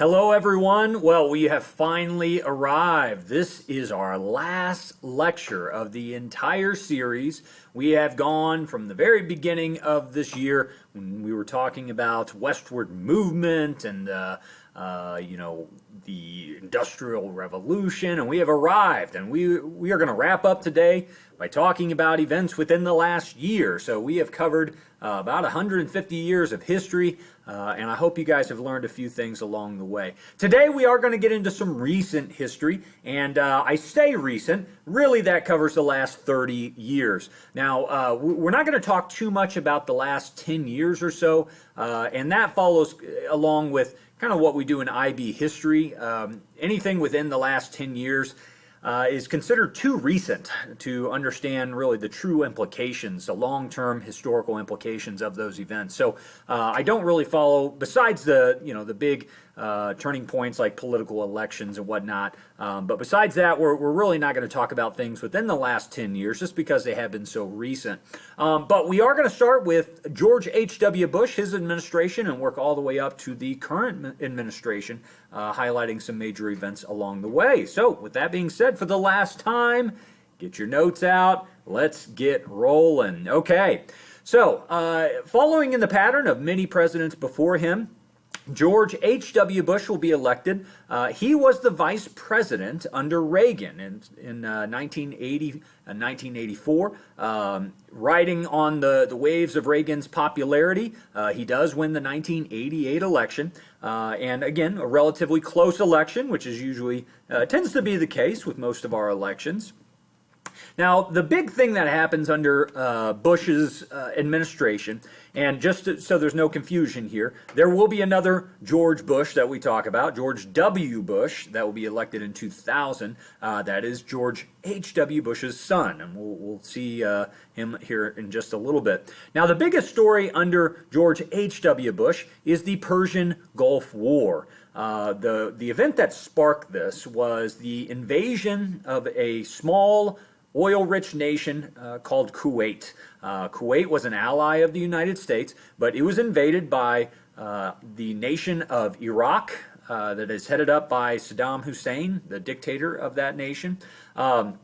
Hello, everyone. Well, we have finally arrived. This is our last lecture of the entire series. We have gone from the very beginning of this year when we were talking about westward movement and the Industrial Revolution, and we have arrived, and we are going to wrap up today by talking about events within the last year. So we have covered about 150 years of history, and I hope you guys have learned a few things along the way. Today we are going to get into some recent history, and I say recent, really that covers the last 30 years. Now, we're not going to talk too much about the last 10 years or so, and that follows along with kind of what we do in IB history. Anything within the last 10 years is considered too recent to understand really the true implications, the long-term historical implications of those events. So I don't really follow, besides the big turning points like political elections and whatnot. But besides that, we're really not going to talk about things within the last 10 years just because they have been so recent. But we are going to start with George H.W. Bush, his administration, and work all the way up to the current administration, highlighting some major events along the way. So with that being said, for the last time, get your notes out. Let's get rolling. Okay, so following in the pattern of many presidents before him, George H.W. Bush will be elected. He was the vice president under Reagan in 1980 and 1984. Riding on the waves of Reagan's popularity, he does win the 1988 election. And again, a relatively close election, which is usually tends to be the case with most of our elections. Now, the big thing that happens under Bush's administration, and so there's no confusion here, there will be another George Bush that we talk about, George W. Bush, that will be elected in 2000. That is George H.W. Bush's son, and we'll see him here in just a little bit. Now, the biggest story under George H.W. Bush is the Persian Gulf War. The event that sparked this was the invasion of a small oil-rich nation called Kuwait. Kuwait was an ally of the United States, but it was invaded by the nation of Iraq that is headed up by Saddam Hussein, the dictator of that nation. Now,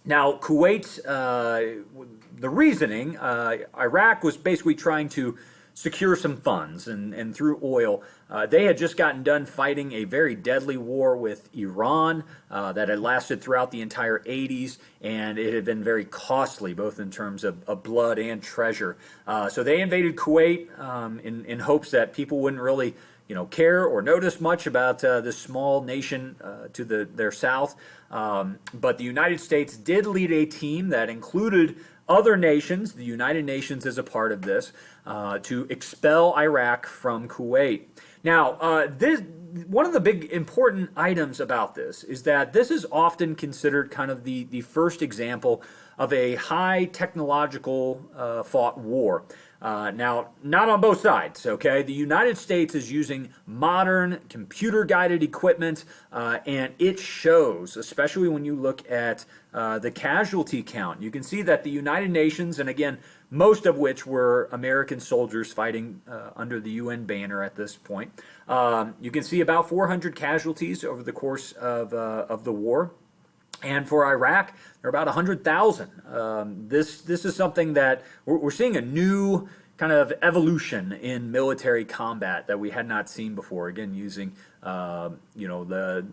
Kuwait, the reasoning, Iraq was basically trying to secure some funds, and through oil, they had just gotten done fighting a very deadly war with Iran that had lasted throughout the entire 80s, and it had been very costly, both in terms of blood and treasure. So they invaded Kuwait in hopes that people wouldn't really care or notice much about this small nation to their south. But the United States did lead a team that included other nations, the United Nations is a part of this, to expel Iraq from Kuwait. Now, one of the big important items about this is that this is often considered kind of the first example of a high technological fought war. Now, not on both sides, okay? The United States is using modern computer-guided equipment, and it shows, especially when you look at the casualty count. You can see that the United Nations, and again, most of which were American soldiers fighting under the UN banner at this point, you can see about 400 casualties over the course of the war. And for Iraq, there are about 100,000. This is something that we're seeing a new kind of evolution in military combat that we had not seen before. Again, using the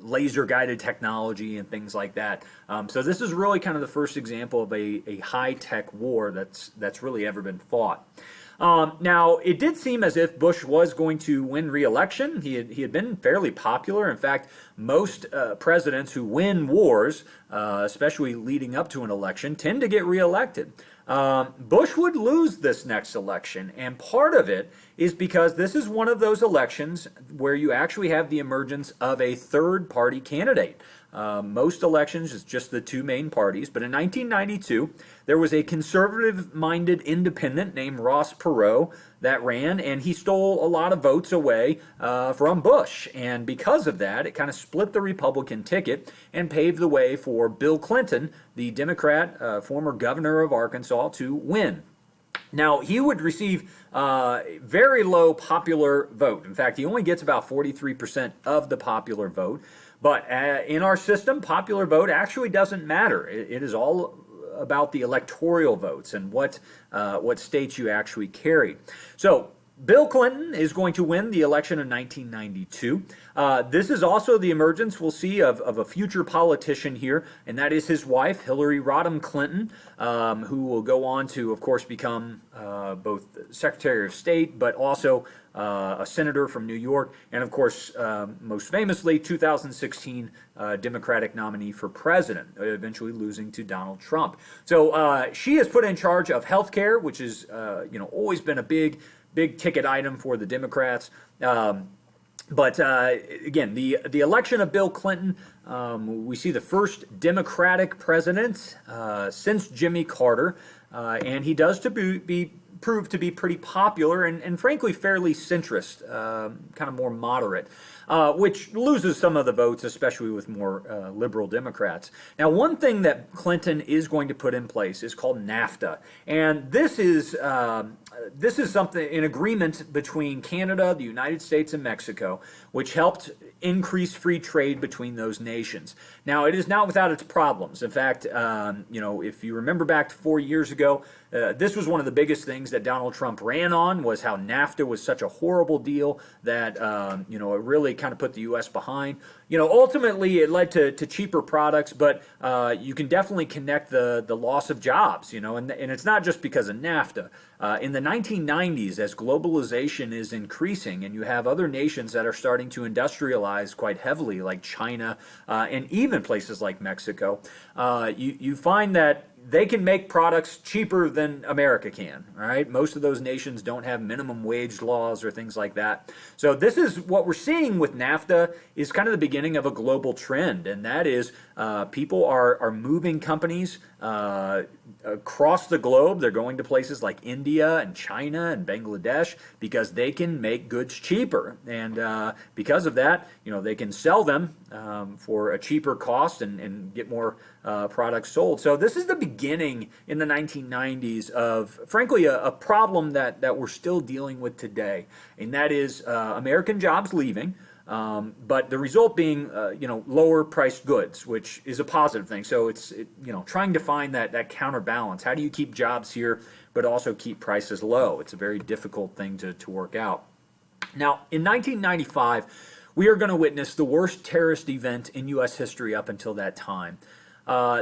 laser-guided technology and things like that. So this is really kind of the first example of a high-tech war that's really ever been fought. Now, it did seem as if Bush was going to win re-election. He had been fairly popular. In fact, most presidents who win wars, especially leading up to an election, tend to get re-elected. Bush would lose this next election, and part of it is because this is one of those elections where you actually have the emergence of a third-party candidate. Most elections, it's just the two main parties, but in 1992, there was a conservative-minded independent named Ross Perot that ran, and he stole a lot of votes away from Bush. And because of that, it kind of split the Republican ticket and paved the way for Bill Clinton, the Democrat, former governor of Arkansas, to win. Now, he would receive very low popular vote. In fact, he only gets about 43% of the popular vote. But in our system, popular vote actually doesn't matter. It is all about the electoral votes and what states you actually carry. So Bill Clinton is going to win the election in 1992. This is also the emergence, we'll see, of a future politician here, and that is his wife, Hillary Rodham Clinton, who will go on to, of course, become both Secretary of State, but also a senator from New York, and, of course, most famously, 2016 Democratic nominee for president, eventually losing to Donald Trump. So she is put in charge of health care, which is, always been a big ticket item for the Democrats. But again, the election of Bill Clinton, we see the first Democratic president since Jimmy Carter, and he does prove to be pretty popular and frankly fairly centrist, kind of more moderate, which loses some of the votes, especially with more liberal Democrats. Now, one thing that Clinton is going to put in place is called NAFTA, and this is something, an agreement between Canada, the United States, and Mexico, which helped increase free trade between those nations. Now, it is not without its problems. In fact, if you remember back to 4 years ago, this was one of the biggest things that Donald Trump ran on, was how NAFTA was such a horrible deal that, it really kind of put the U.S. behind. Ultimately, it led to cheaper products, but you can definitely connect the loss of jobs, and it's not just because of NAFTA. In the 1990s, as globalization is increasing and you have other nations that are starting to industrialize quite heavily, like China and even places like Mexico, you find that they can make products cheaper than America can, right? Most of those nations don't have minimum wage laws or things like that. So this is what we're seeing with NAFTA, is kind of the beginning of a global trend, and that is people are moving companies across the globe. They're going to places like India and China and Bangladesh because they can make goods cheaper, and because of that, they can sell them for a cheaper cost and get more products sold. So this is the beginning in the 1990s of, frankly, a problem that we're still dealing with today, and that is American jobs leaving. But the result being, lower priced goods, which is a positive thing. So it's, trying to find that counterbalance. How do you keep jobs here, but also keep prices low? It's a very difficult thing to work out. Now, in 1995, we are going to witness the worst terrorist event in U.S. history up until that time.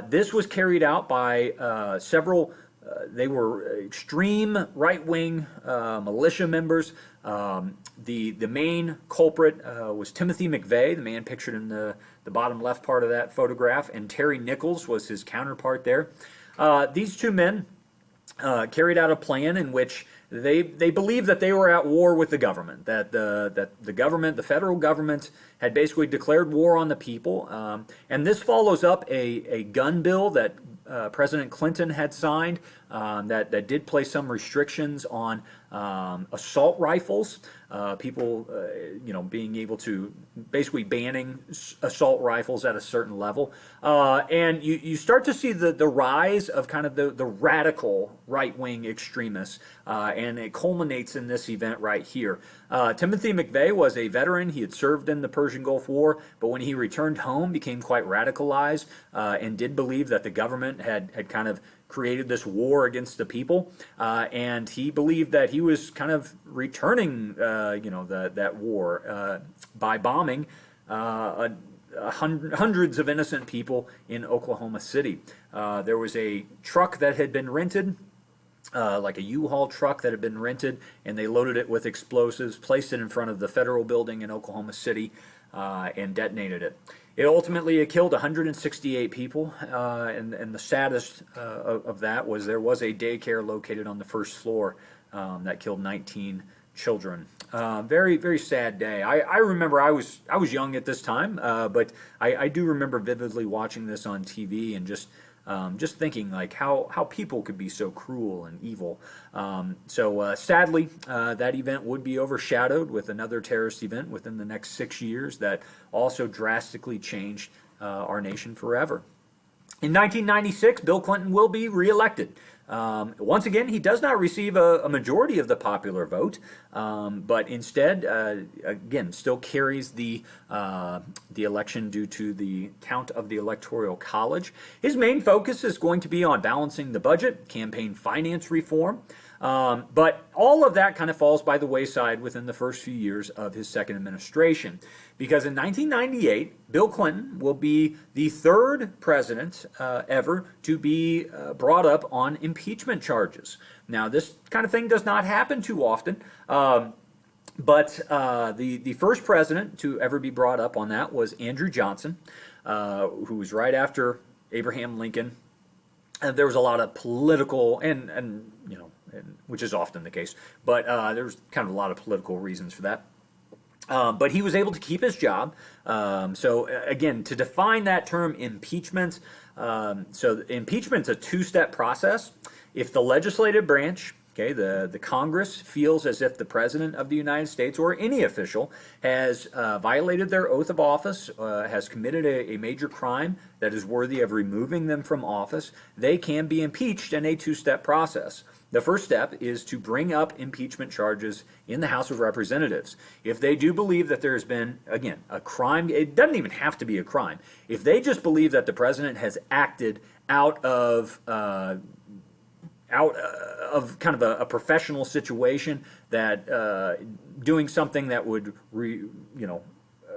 This was carried out by several. They were extreme right-wing militia members. The main culprit was Timothy McVeigh, the man pictured in the bottom left part of that photograph, and Terry Nichols was his counterpart there. These two men carried out a plan in which they believed that they were at war with the government, that the government, the federal government, had basically declared war on the people. And this follows up a gun bill that President Clinton had signed that did place some restrictions on assault rifles, people, being able to, basically banning assault rifles at a certain level. And you start to see the rise of kind of the radical right-wing extremists, and it culminates in this event right here. Timothy McVeigh was a veteran. He had served in the Persian Gulf War, but when he returned home, became quite radicalized and did believe that the government had kind of created this war against the people, and he believed that he was kind of returning, that war by bombing hundreds of innocent people in Oklahoma City. There was a truck that had been rented, like a U-Haul truck that had been rented, and they loaded it with explosives, placed it in front of the federal building in Oklahoma City, and detonated it. It ultimately killed 168 people, and the saddest of that was there was a daycare located on the first floor that killed 19 children. Very, very sad day. I remember I was young at this time, but I do remember vividly watching this on TV and just thinking like how people could be so cruel and evil. So sadly, that event would be overshadowed with another terrorist event within the next 6 years that also drastically changed our nation forever. In 1996, Bill Clinton will be reelected. Once again, he does not receive a majority of the popular vote, but instead, again, still carries the election due to the count of the Electoral College. His main focus is going to be on balancing the budget, campaign finance reform, but all of that kind of falls by the wayside within the first few years of his second administration. Because in 1998, Bill Clinton will be the third president ever to be brought up on impeachment charges. Now, this kind of thing does not happen too often, but the first president to ever be brought up on that was Andrew Johnson, who was right after Abraham Lincoln. And there was a lot of political and which is often the case, but there was kind of a lot of political reasons for that. But he was able to keep his job. So again, to define that term impeachment, so impeachment's a two-step process. If the legislative branch, okay, the Congress feels as if the President of the United States or any official has violated their oath of office, has committed a major crime that is worthy of removing them from office, they can be impeached in a two-step process. The first step is to bring up impeachment charges in the House of Representatives. If they do believe that there's been, again, a crime, it doesn't even have to be a crime. If they just believe that the president has acted out of kind of a professional situation, that doing something that would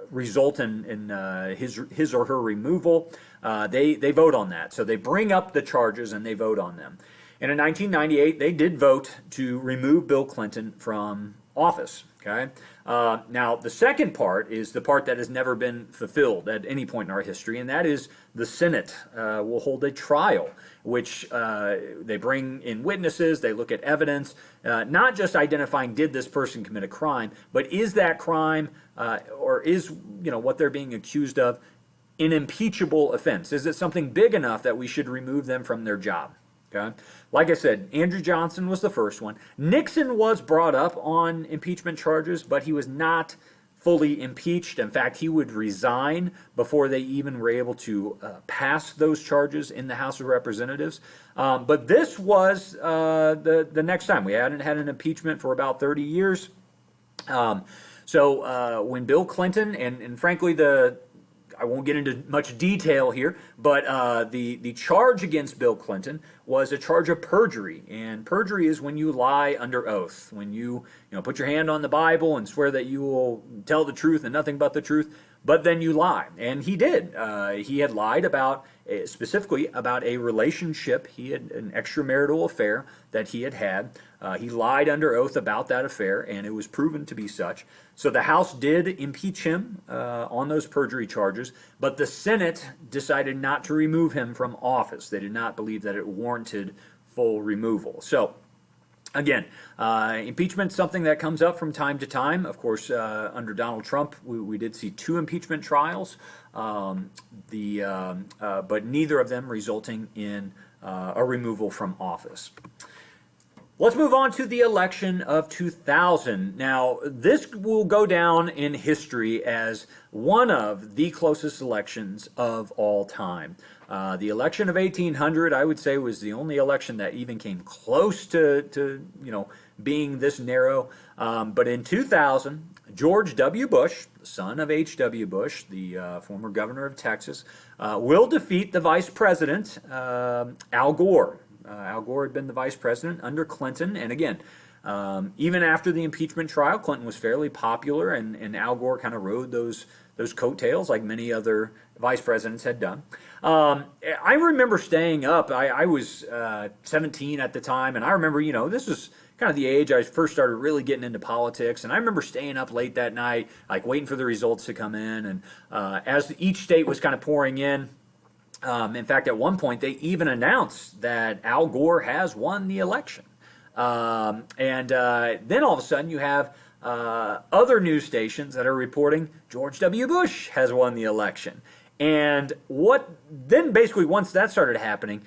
result in his or her removal, they vote on that. So they bring up the charges and they vote on them. And in 1998, they did vote to remove Bill Clinton from office. Okay. Now, the second part is the part that has never been fulfilled at any point in our history, and that is the Senate will hold a trial, which they bring in witnesses, they look at evidence, not just identifying did this person commit a crime, but is that crime or is what they're being accused of an impeachable offense? Is it something big enough that we should remove them from their job? Okay. Like I said, Andrew Johnson was the first one. Nixon was brought up on impeachment charges, but he was not fully impeached. In fact, he would resign before they even were able to pass those charges in the House of Representatives. But this was the next time. We hadn't had an impeachment for about 30 years. So when Bill Clinton, and frankly, I won't get into much detail here, but the charge against Bill Clinton was a charge of perjury. And perjury is when you lie under oath, when you put your hand on the Bible and swear that you will tell the truth and nothing but the truth, but then you lie. And he did. He had lied specifically about a relationship. He had an extramarital affair that he had. He lied under oath about that affair, and it was proven to be such. So the House did impeach him on those perjury charges, but the Senate decided not to remove him from office. They did not believe that it warranted full removal. So again, impeachment is something that comes up from time to time. Of course, under Donald Trump, we did see 2 impeachment trials, but neither of them resulting in a removal from office. Let's move on to the election of 2000. Now, this will go down in history as one of the closest elections of all time. The election of 1800, I would say, was the only election that even came close to being this narrow. But in 2000, George W. Bush, the son of H.W. Bush, the former governor of Texas, will defeat the vice president, Al Gore. Al Gore had been the vice president under Clinton, and again, even after the impeachment trial, Clinton was fairly popular, and Al Gore kind of rode those coattails like many other vice presidents had done. I remember staying up. I was 17 at the time, and I remember, this was kind of the age I first started really getting into politics, and I remember staying up late that night, like waiting for the results to come in, and as each state was kind of pouring in, in fact, at one point, they even announced that Al Gore has won the election. And then all of a sudden, you have other news stations that are reporting George W. Bush has won the election. And then basically, once that started happening,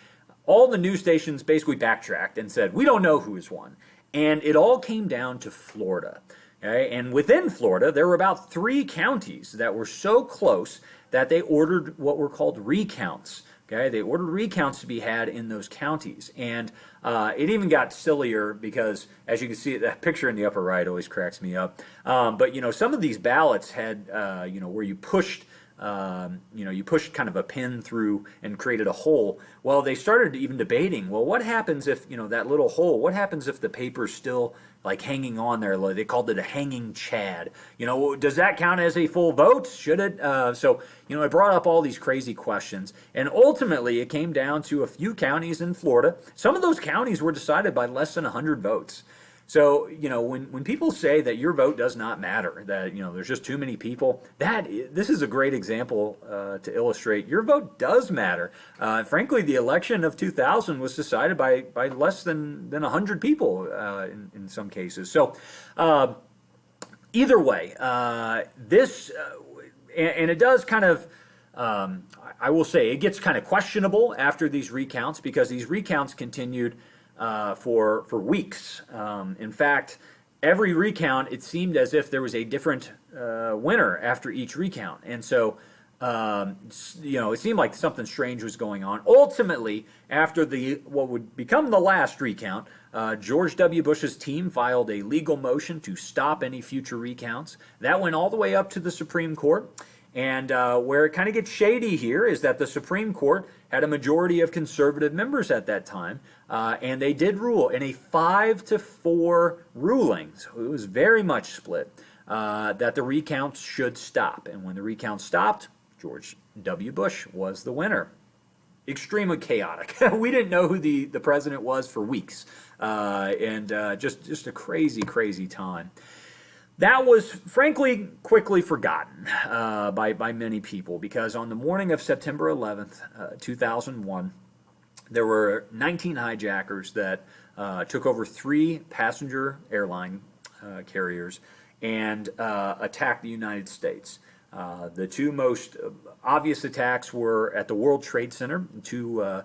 all the news stations basically backtracked and said, we don't know who has won. And it all came down to Florida. Okay? And within Florida, there were about 3 counties that were so close that they ordered what were called recounts. Okay, they ordered recounts to be had in those counties, and it even got sillier because, as you can see, that picture in the upper right always cracks me up. But some of these ballots had where you pushed. You pushed kind of a pin through and created a hole. Well, they started even debating, well, what happens if, that little hole, what happens if the paper's still like hanging on there? They called it a hanging chad. Does that count as a full vote? Should it? It brought up all these crazy questions. And ultimately, it came down to a few counties in Florida. Some of those counties were decided by less than 100 votes. So, when people say that your vote does not matter, that, there's just too many people, this is a great example to illustrate your vote does matter. Frankly, the election of 2000 was decided by less than 100 people in some cases. So, either way, this, and it does kind of, I will say, it gets kind of questionable after these recounts because these recounts continued for weeks. In fact, every recount, it seemed as if there was a different winner after each recount. And so, it seemed like something strange was going on. Ultimately, after what would become the last recount, George W. Bush's team filed a legal motion to stop any future recounts. That went all the way up to the Supreme Court. And where it kind of gets shady here is that the Supreme Court had a majority of conservative members at that time, and they did rule in a 5-4 ruling. So it was very much split that the recounts should stop. And when the recounts stopped, George W. Bush was the winner. Extremely chaotic. We didn't know who the president was for weeks, and just a crazy, crazy time. That was, frankly, quickly forgotten by many people because on the morning of September 11th, 2001, there were 19 hijackers that took over 3 passenger airline carriers and attacked the United States. The 2 most obvious attacks were at the World Trade Center, 2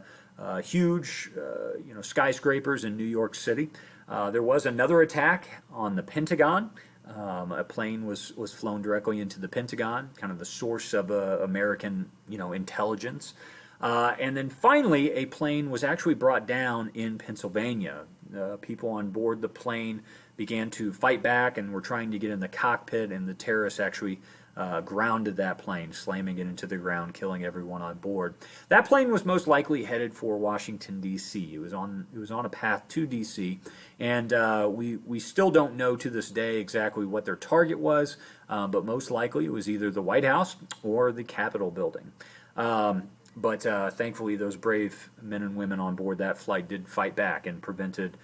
huge skyscrapers in New York City. There was another attack on the Pentagon. A plane was flown directly into the Pentagon, kind of the source of American, intelligence. And then finally, a plane was actually brought down in Pennsylvania. People on board the plane began to fight back and were trying to get in the cockpit, and the terrorists actually grounded that plane, slamming it into the ground, killing everyone on board. That plane was most likely headed for Washington, D.C. It was on a path to D.C., and we still don't know to this day exactly what their target was, but most likely it was either the White House or the Capitol building. But thankfully, those brave men and women on board that flight did fight back and prevented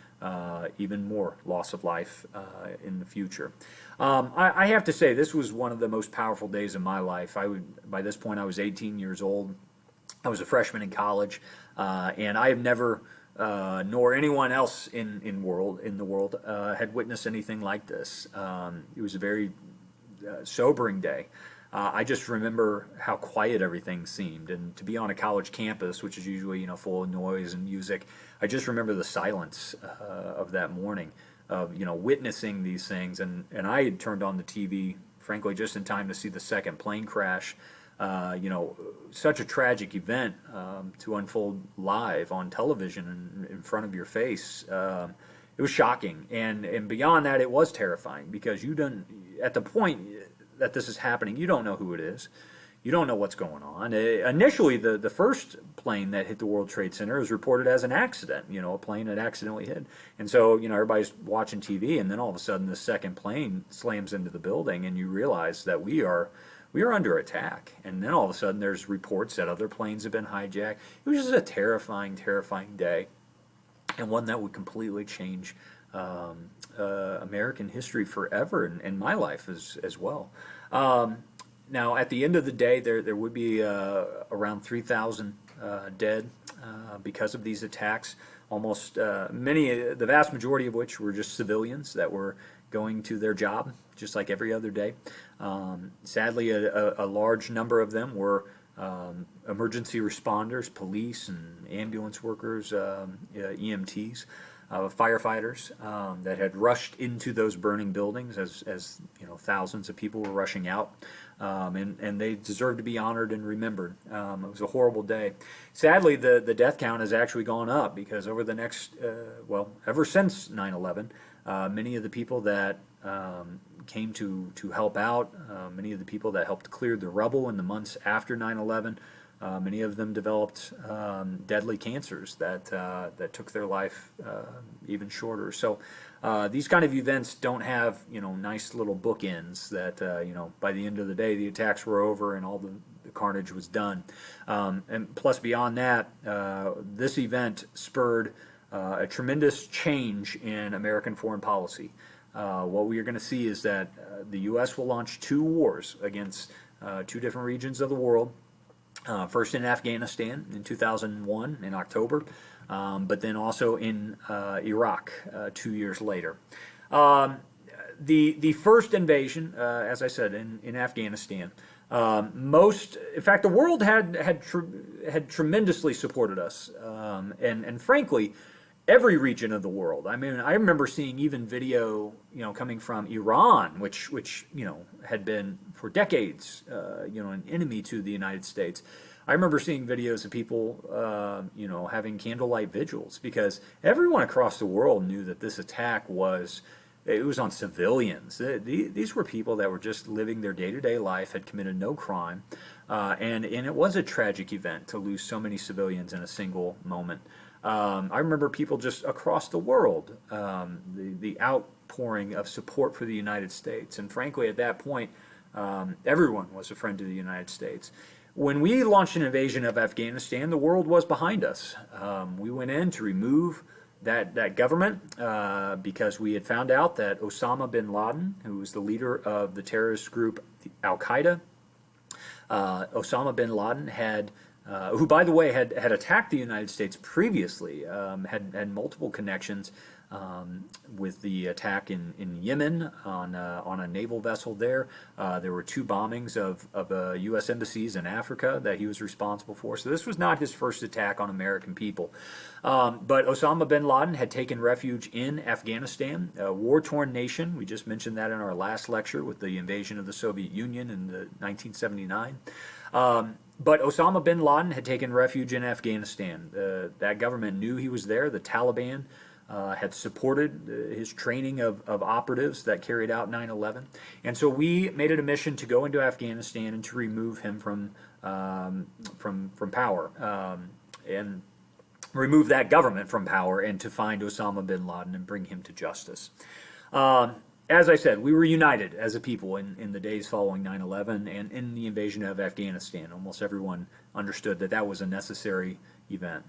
even more loss of life in the future. I have to say, this was one of the most powerful days of my life. By this point, I was 18 years old. I was a freshman in college, and I have never, nor anyone else in the world, had witnessed anything like this. It was a very sobering day. I just remember how quiet everything seemed, and to be on a college campus, which is usually full of noise and music, I just remember the silence of that morning, of witnessing these things, and I had turned on the TV, frankly, just in time to see the second plane crash. Such a tragic event to unfold live on television in front of your face. It was shocking, and beyond that, it was terrifying because at the point that this is happening, you don't know who it is. You don't know what's going on. Initially, the first plane that hit the World Trade Center was reported as an accident. A plane had accidentally hit. And so, everybody's watching TV, and then all of a sudden the second plane slams into the building, and you realize that we are under attack. And then all of a sudden there's reports that other planes have been hijacked. It was just a terrifying, terrifying day, and one that would completely change American history forever, and my life as well. Now, at the end of the day, there would be around 3,000 dead because of these attacks. Almost the vast majority of which were just civilians that were going to their job, just like every other day. Sadly, a large number of them were emergency responders, police and ambulance workers, EMTs. firefighters that had rushed into those burning buildings as you know, thousands of people were rushing out. And they deserve to be honored and remembered. It was a horrible day. Sadly, the death count has actually gone up because over the next, well, ever since 9/11, many of the people that came to help out, many of the people that helped clear the rubble in the months after 9/11, many of them developed deadly cancers that took their life even shorter. So these kind of events don't have, you know, nice little bookends that, you know, by the end of the day the attacks were over and all the carnage was done. And plus, beyond that, this event spurred a tremendous change in American foreign policy. What we are going to see is that the U.S. will launch 2 wars against 2 different regions of the world. First in Afghanistan in 2001 in October, but then also in Iraq 2 years later. The first invasion, as I said, in Afghanistan, in fact, the world had tremendously supported us, and frankly, every region of the world. I mean, I remember seeing even video, you know, coming from Iran, which you know, had been for decades, you know, an enemy to the United States. I remember seeing videos of people, you know, having candlelight vigils because everyone across the world knew that this attack was on civilians. These were people that were just living their day-to-day life, had committed no crime, and it was a tragic event to lose so many civilians in a single moment. I remember people just across the world, the outpouring of support for the United States. And frankly, at that point, everyone was a friend to the United States. When we launched an invasion of Afghanistan, the world was behind us. We went in to remove that government because we had found out that Osama bin Laden, who was the leader of the terrorist group Al-Qaeda, Osama bin Laden had who, by the way, had attacked the United States previously, had multiple connections with the attack in Yemen on a naval vessel there. There were 2 bombings of U.S. embassies in Africa that he was responsible for. So this was not his first attack on American people. But Osama bin Laden had taken refuge in Afghanistan, a war-torn nation. We just mentioned that in our last lecture with the invasion of the Soviet Union in 1979. But Osama bin Laden had taken refuge in Afghanistan. That government knew he was there. The Taliban had supported his training of operatives that carried out 9/11. And so we made it a mission to go into Afghanistan and to remove him from power, and remove that government from power, and to find Osama bin Laden and bring him to justice. As I said, we were united as a people in the days following 9/11 and in the invasion of Afghanistan. Almost everyone understood that that was a necessary event.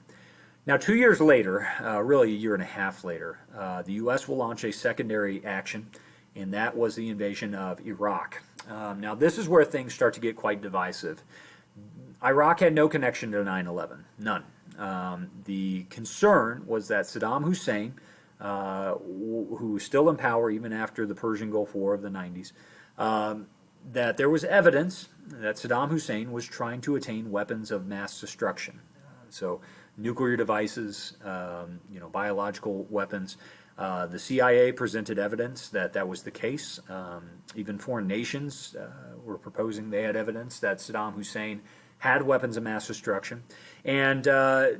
Now, 2 years later, really a year and a half later, the U.S. will launch a secondary action, and that was the invasion of Iraq. Now, this is where things start to get quite divisive. Iraq had no connection to 9/11, none. The concern was that Saddam Hussein, who was still in power even after the Persian Gulf War of the 90s, that there was evidence that Saddam Hussein was trying to attain weapons of mass destruction. So nuclear devices, you know, biological weapons. The CIA presented evidence that that was the case. Even foreign nations were proposing they had evidence that Saddam Hussein had weapons of mass destruction. And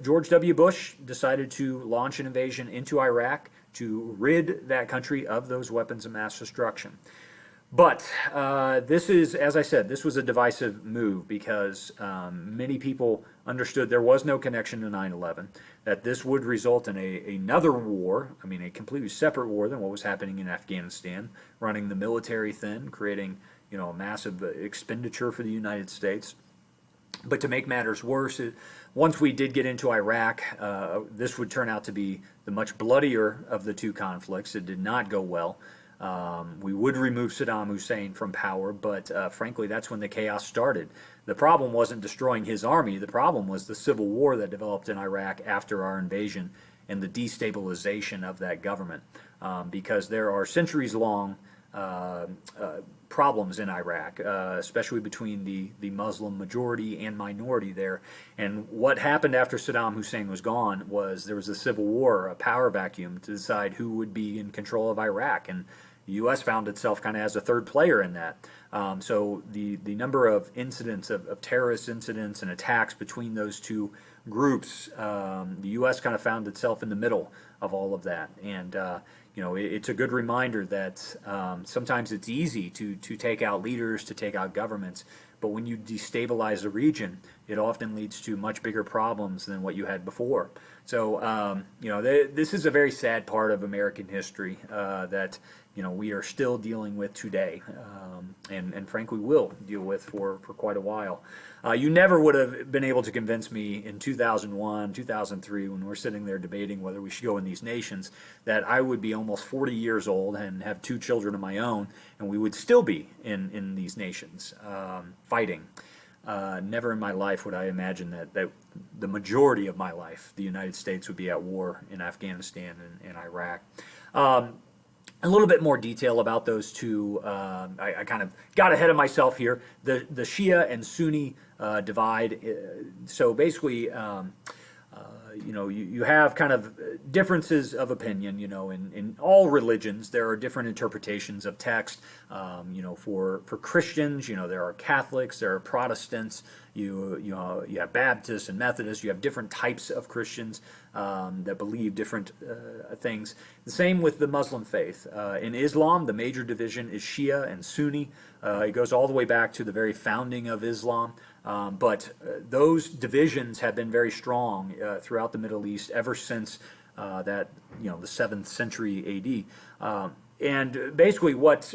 George W. Bush decided to launch an invasion into Iraq to rid that country of those weapons of mass destruction. But this is, as I said, this was a divisive move because many people understood there was no connection to 9/11, that this would result in another war, I mean a completely separate war than what was happening in Afghanistan, running the military thin, creating, you know, a massive expenditure for the United States. But to make matters worse, once we did get into Iraq, this would turn out to be the much bloodier of the 2 conflicts. It did not go well. We would remove Saddam Hussein from power, but frankly, that's when the chaos started. The problem wasn't destroying his army. The problem was the civil war that developed in Iraq after our invasion and the destabilization of that government. Because there are centuries-long problems in Iraq, especially between the Muslim majority and minority there. And what happened after Saddam Hussein was gone was there was a civil war, a power vacuum to decide who would be in control of Iraq. And the U.S. found itself kind of as a third player in that. So the number of incidents, of terrorist incidents and attacks between those two groups, the U.S. kind of found itself in the middle of all of that. And it's a good reminder that sometimes it's easy to take out leaders, to take out governments, but when you destabilize a region, it often leads to much bigger problems than what you had before. So, this is a very sad part of American history that we are still dealing with today, and frankly will deal with for quite a while. You never would have been able to convince me in 2001, 2003, when we're sitting there debating whether we should go in these nations, that I would be almost 40 years old and have 2 children of my own, and we would still be in these nations fighting. Never in my life would I imagine that the majority of my life, the United States would be at war in Afghanistan and Iraq. A little bit more detail about those two. I kind of got ahead of myself here. The Shia and Sunni divide. So basically, you have kind of differences of opinion. In all religions, there are different interpretations of text. For Christians, there are Catholics, there are Protestants. You have Baptists and Methodists. You have different types of Christians that believe different things. The same with the Muslim faith. In Islam, the major division is Shia and Sunni. It goes all the way back to the very founding of Islam. But those divisions have been very strong throughout the Middle East ever since the 7th century A.D. And basically, what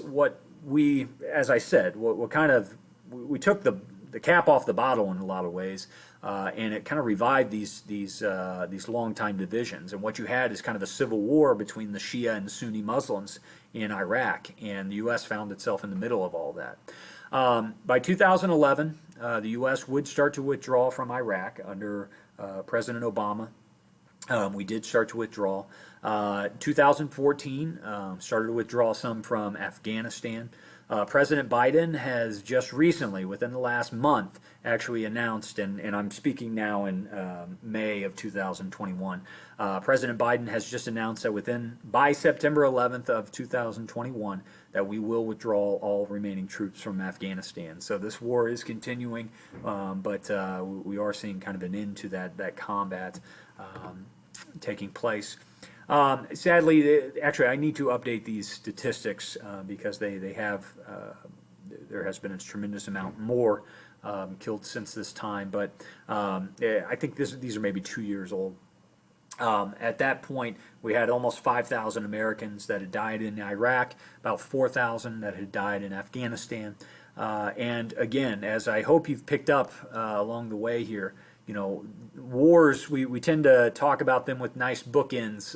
we, as I said, what kind of we took the cap off the bottle in a lot of ways, and it kind of revived these long-time divisions. And what you had is kind of a civil war between the Shia and Sunni Muslims in Iraq, and the U.S. found itself in the middle of all that. By 2011, the U.S. would start to withdraw from Iraq under President Obama. We did start to withdraw. 2014, started to withdraw some from Afghanistan. President Biden has just recently, within the last month, actually announced, and I'm speaking now in May of 2021, President Biden has just announced that by September 11th of 2021, that we will withdraw all remaining troops from Afghanistan. So this war is continuing, but we are seeing kind of an end to that combat taking place. Sadly, actually, I need to update these statistics because they have, there has been a tremendous amount more killed since this time, but I think these are maybe 2 years old. At that point, we had almost 5,000 Americans that had died in Iraq, about 4,000 that had died in Afghanistan. And again, as I hope you've picked up along the way here, wars, we tend to talk about them with nice bookends.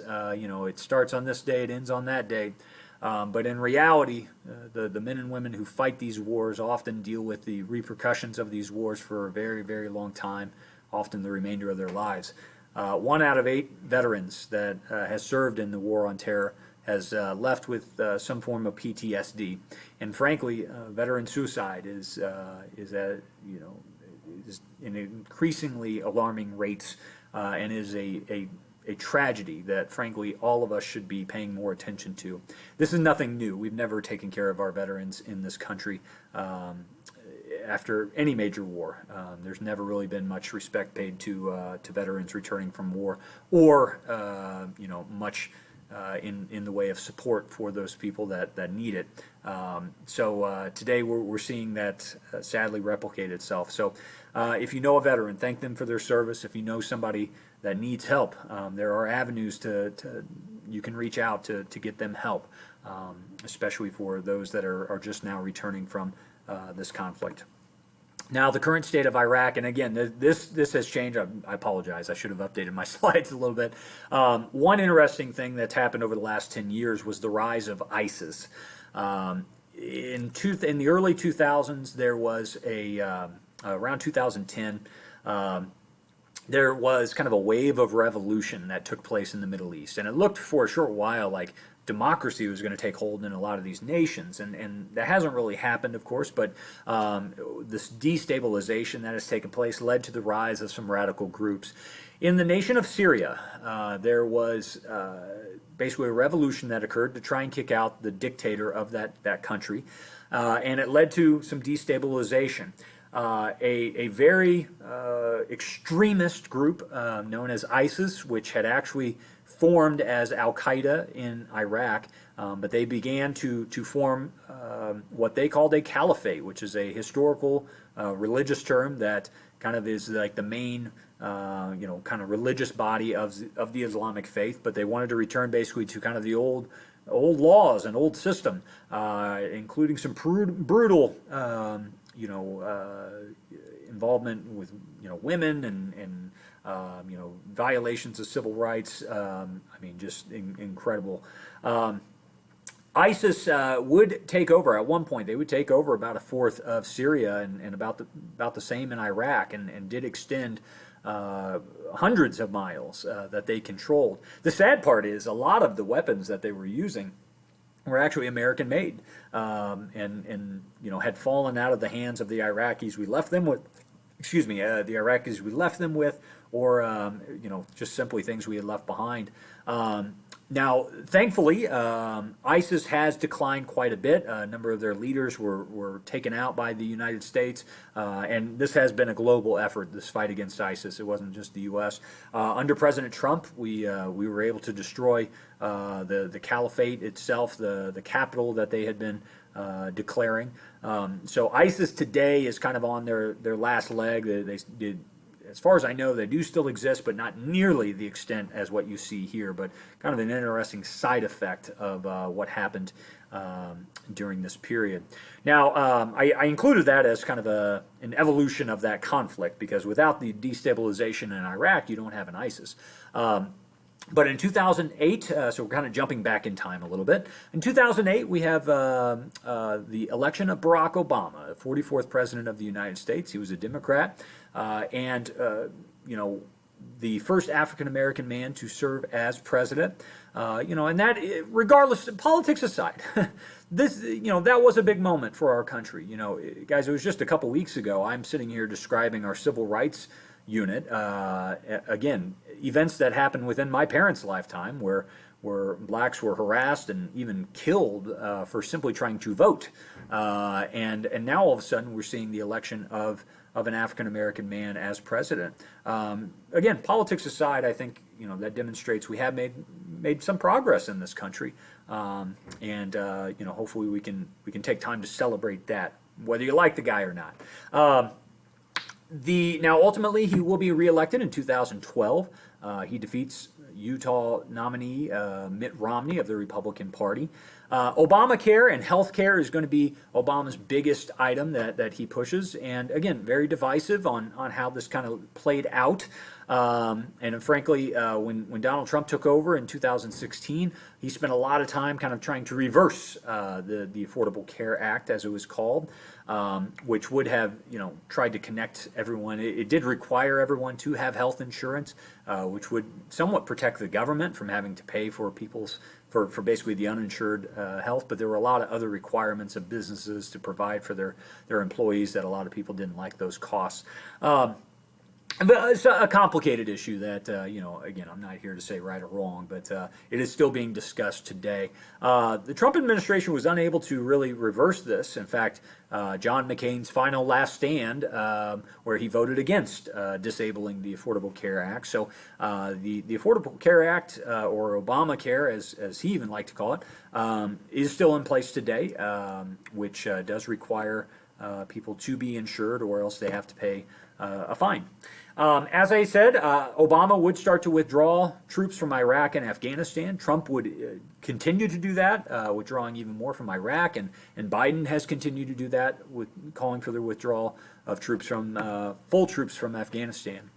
It starts on this day, it ends on that day. But in reality, the men and women who fight these wars often deal with the repercussions of these wars for a very, very long time, often the remainder of their lives. 1 out of 8 veterans that has served in the War on Terror has left with some form of PTSD. And frankly, veteran suicide is in increasingly alarming rates and is a tragedy that, frankly, all of us should be paying more attention to. This is nothing new. We've never taken care of our veterans in this country after any major war. There's never really been much respect paid to veterans returning from war, or much in the way of support for those people that need it. So today we're seeing that sadly replicate itself. So if you know a veteran, thank them for their service. If you know somebody that needs help, there are avenues you can reach out to get them help, especially for those that are just now returning from this conflict. Now, the current state of Iraq, and again, this has changed. I apologize. I should have updated my slides a little bit. One interesting thing that's happened over the last 10 years was the rise of ISIS. In the early 2000s, there was around 2010, there was kind of a wave of revolution that took place in the Middle East. And it looked for a short while like democracy was going to take hold in a lot of these nations, and that hasn't really happened, of course, but this destabilization that has taken place led to the rise of some radical groups. In the nation of Syria, there was basically a revolution that occurred to try and kick out the dictator of that country, and it led to some destabilization. A very extremist group known as ISIS, which had actually formed as Al-Qaeda in Iraq, but they began to form what they called a caliphate, which is a historical religious term that kind of is like the main kind of religious body of the Islamic faith, but they wanted to return basically to kind of the old laws and old system, including some brutal involvement with women and violations of civil rights. I mean, just incredible. ISIS would take over at one point. They would take over about a fourth of Syria and about the same in Iraq, and did extend hundreds of miles that they controlled. The sad part is a lot of the weapons that they were using were actually American made, and had fallen out of the hands of the Iraqis we left them with. Excuse me, the Iraqis we left them with, or just simply things we had left behind. Now, thankfully, ISIS has declined quite a bit. A number of their leaders were taken out by the United States, and this has been a global effort, this fight against ISIS. It wasn't just the U.S. Under President Trump, we were able to destroy the caliphate itself, the capital that they had been declaring. So ISIS today is kind of on their last leg. They did. As far as I know, they do still exist, but not nearly the extent as what you see here. But kind of an interesting side effect of what happened during this period. Now, I included that as kind of an evolution of that conflict, because without the destabilization in Iraq, you don't have an ISIS. But in 2008, so we're kind of jumping back in time a little bit. In 2008, we have the election of Barack Obama, the 44th president of the United States. He was a Democrat, and the first African-American man to serve as president. And that, regardless, politics aside, that was a big moment for our country. Guys, it was just a couple weeks ago. I'm sitting here describing our civil rights unit. Again, events that happened within my parents' lifetime, where blacks were harassed and even killed for simply trying to vote. And now all of a sudden we're seeing the election of an African-American man as president. Again, politics aside, I think that demonstrates we have made some progress in this country, and hopefully we can take time to celebrate that, whether you like the guy or not. Now ultimately he will be reelected in 2012. He defeats Utah nominee Mitt Romney of the Republican Party. Obamacare and health care is going to be Obama's biggest item that he pushes, and again, very divisive on how this kind of played out. And frankly, when Donald Trump took over in 2016, he spent a lot of time kind of trying to reverse the Affordable Care Act, as it was called, which would have tried to connect everyone. It did require everyone to have health insurance, which would somewhat protect the government from having to pay for for basically the uninsured health, but there were a lot of other requirements of businesses to provide for their employees that a lot of people didn't like those costs. But it's a complicated issue that, again, I'm not here to say right or wrong, but it is still being discussed today. The Trump administration was unable to really reverse this. In fact, John McCain's final last stand, where he voted against disabling the Affordable Care Act. So the Affordable Care Act, or Obamacare, as he even liked to call it, is still in place today, which does require people to be insured, or else they have to pay a fine. As I said, Obama would start to withdraw troops from Iraq and Afghanistan. Trump would continue to do that, withdrawing even more from Iraq, and Biden has continued to do that, with calling for the withdrawal of troops full troops from Afghanistan.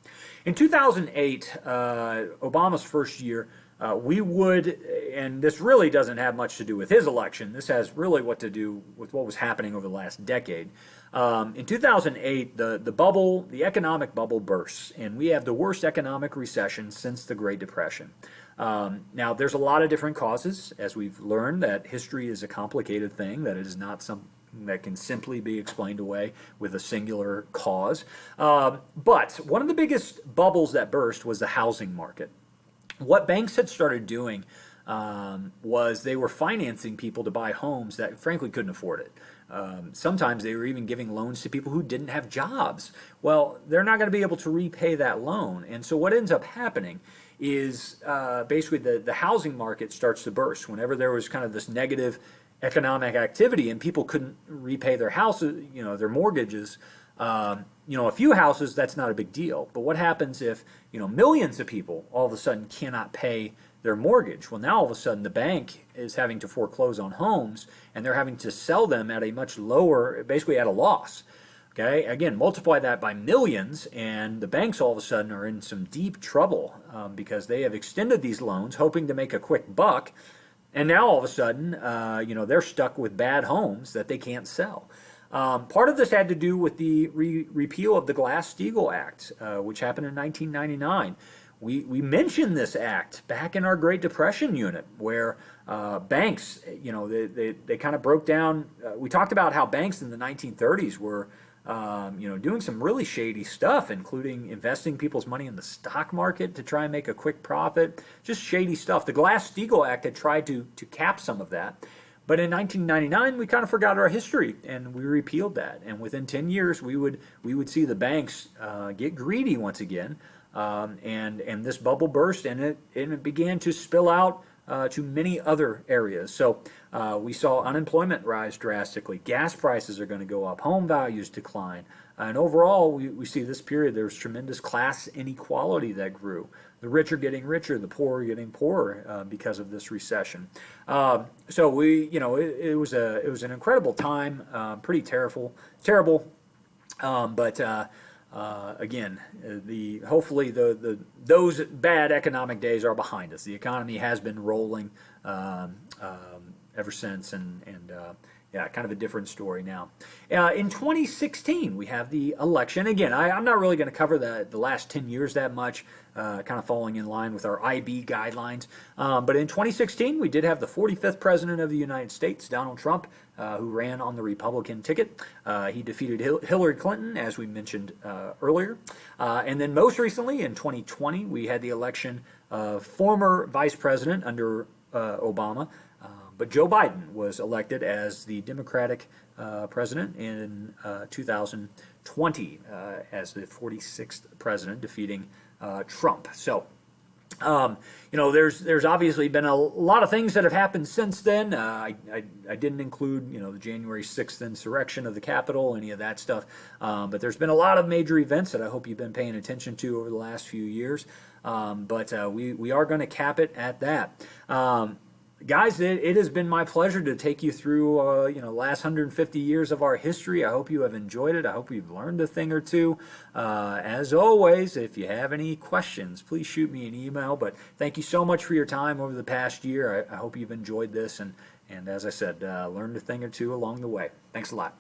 In 2008, Obama's first year, we would, and this really doesn't have much to do with his election, this has really what to do with what was happening over the last decade. In 2008, the economic bubble bursts, and we have the worst economic recession since the Great Depression. Now, there's a lot of different causes, as we've learned, that history is a complicated thing, that it is not something that can simply be explained away with a singular cause. But one of the biggest bubbles that burst was the housing market. What banks had started doing was they were financing people to buy homes that frankly couldn't afford it. Sometimes they were even giving loans to people who didn't have jobs. Well, they're not going to be able to repay that loan. And so what ends up happening is basically the housing market starts to burst. Whenever there was kind of this negative economic activity and people couldn't repay their houses, their mortgages, a few houses, that's not a big deal. But what happens if, millions of people all of a sudden cannot pay their mortgage? Well, now all of a sudden the bank is having to foreclose on homes and they're having to sell them at a much lower, basically at a loss. Okay, again, multiply that by millions, and the banks all of a sudden are in some deep trouble because they have extended these loans hoping to make a quick buck, and now all of a sudden, they're stuck with bad homes that they can't sell. Part of this had to do with the repeal of the Glass-Steagall Act, which happened in 1999. We mentioned this act back in our Great Depression unit, where banks, they kind of broke down. We talked about how banks in the 1930s were doing some really shady stuff, including investing people's money in the stock market to try and make a quick profit. Just shady stuff. The Glass-Steagall Act had tried to cap some of that. But in 1999, we kind of forgot our history, and we repealed that. And within 10 years, we would see the banks get greedy once again, and this bubble burst, and it began to spill out to many other areas. So we saw unemployment rise drastically. Gas prices are going to go up. Home values decline. And overall, we see this period, there was tremendous class inequality that grew. The rich are getting richer, the poor are getting poorer because of this recession. So it was an incredible time, pretty terrible. But again, hopefully those bad economic days are behind us. The economy has been rolling ever since, and kind of a different story now. In 2016, we have the election. Again, I'm not really going to cover the last 10 years that much, kind of falling in line with our IB guidelines. But in 2016, we did have the 45th President of the United States, Donald Trump, who ran on the Republican ticket. He defeated Hillary Clinton, as we mentioned earlier. And then most recently, in 2020, we had the election of former Vice President under Obama, but Joe Biden was elected as the Democratic president in 2020 as the 46th president, defeating Trump. So, there's obviously been a lot of things that have happened since then. I didn't include, the January 6th insurrection of the Capitol, any of that stuff. But there's been a lot of major events that I hope you've been paying attention to over the last few years. But we are going to cap it at that. Guys, it has been my pleasure to take you through, the last 150 years of our history. I hope you have enjoyed it. I hope you've learned a thing or two. As always, if you have any questions, please shoot me an email. But thank you so much for your time over the past year. I hope you've enjoyed this. And as I said, learned a thing or two along the way. Thanks a lot.